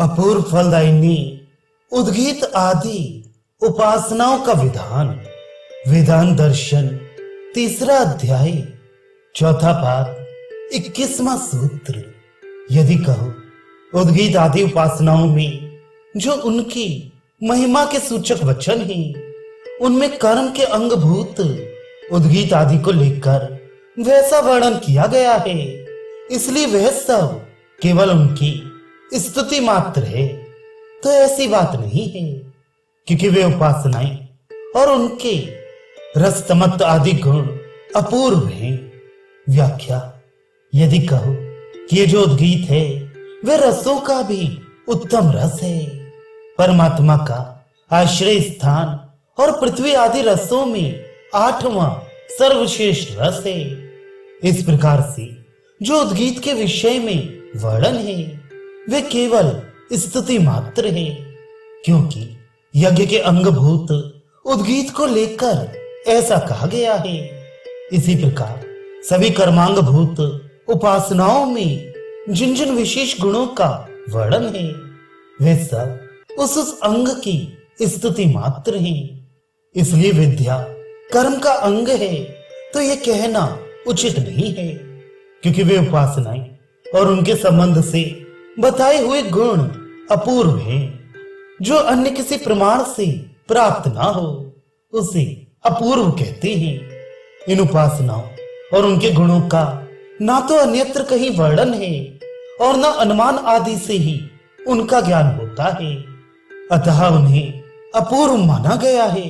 अपूर्व फलदायिनी उद्गीत आदि उपासनाओं का विधान। वेदांत दर्शन तीसरा अध्याय चौथा पाद 21वां सूत्र। यदि कहो उद्गीत आदि उपासनाओं में जो उनकी महिमा के सूचक वचन हैं, उनमें कर्म के अंगभूत उद्गीत आदि को लेकर वैसा वर्णन किया गया है, इसलिए वह सब केवल उनकी स्तुति मात्र है। तो ऐसी बात नहीं है, क्योंकि वे उपासनाएं और उनके रसतमत्त आदि गुण अपूर्व हैं। व्याख्या। यदि कहो कि ये जो उद्गीत है वह रसों का भी उत्तम रस है, परमात्मा का आश्रय स्थान और पृथ्वी आदि रसों में 8वां सर्वश्रेष्ठ रस है। इस प्रकार से जो उद्गीत के विषय में वर्णन है वे केवल स्तुति मात्र है, क्योंकि यज्ञ के अंगभूत उद्गीत को लेकर ऐसा कहा गया है। इसी प्रकार सभी कर्मांग भूत उपासनाओं में जिन जिन विशेष गुणों का वर्णन है वे सब उस अंग की स्तुति मात्र है। इसलिए विद्या कर्म का अंग है तो यह कहना उचित नहीं है, क्योंकि वे उपासनाएं और उनके संबंध से बताए हुए गुण अपूर्व हैं। जो अन्य किसी प्रमाण से प्राप्त ना हो उसे अपूर्व कहते हैं। इन उपासनाओं और उनके गुणों का ना तो अन्यत्र कहीं वर्णन है और ना अनुमान आदि से ही उनका ज्ञान होता है, अतः उन्हें अपूर्व माना गया है।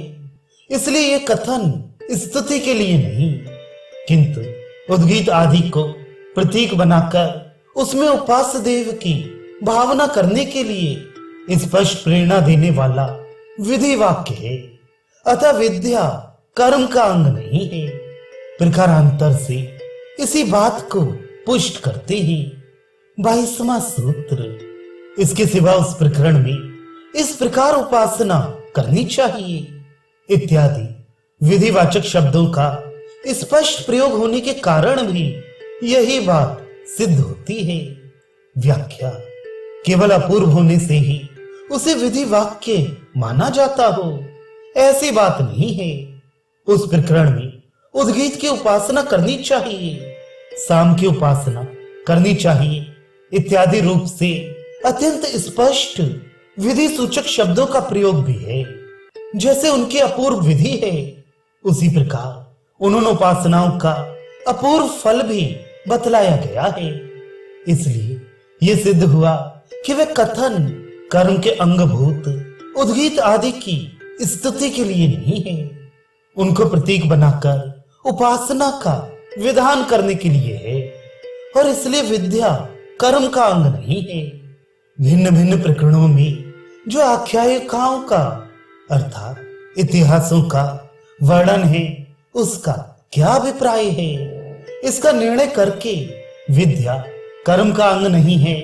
इसलिए यह कथन स्तुति के लिए नहीं, किंतु उद्गीत आदि को प्रतीक बनाकर उसमें उपास्य देव की भावना करने के लिए स्पष्ट प्रेरणा देने वाला विधि वाक्य है। अतः विद्या कर्म का अंग नहीं है। प्रकारांतर से इसी बात को पुष्ट करते हैं 22वां सूत्र। इसके सिवा उस प्रकरण में इस प्रकार उपासना करनी चाहिए इत्यादि विधिवाचक शब्दों का स्पष्ट प्रयोग होने के कारण भी यही बात सिद्ध होती है। व्याख्या। केवल अपूर्व होने से ही उसे विधि वाक्य माना जाता हो ऐसी बात नहीं है। उस प्रकरण में उद्गीत की उपासना करनी चाहिए, साम की उपासना करनी चाहिए इत्यादि रूप से अत्यंत स्पष्ट विधि सूचक शब्दों का प्रयोग भी है। जैसे उनकी अपूर्व विधि है, उसी प्रकार उन्होंने उपासनाओं का अपूर्व फल भी बतलाया गया है। इसलिए यह सिद्ध हुआ कि वे कथन कर्म के अंगभूत उद्गीत आदि की स्तुति के लिए नहीं है, उनको प्रतीक बनाकर उपासना का विधान करने के लिए है। और इसलिए विद्या कर्म का अंग नहीं है। भिन्न भिन्न प्रकरणों में जो आख्यायिकाओं का अर्थात इतिहासों का वर्णन है उसका क्या अभिप्राय है, इसका निर्णय करके विद्या कर्म का अंग नहीं है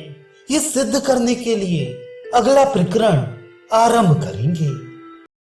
ये सिद्ध करने के लिए अगला प्रकरण आरंभ करेंगे।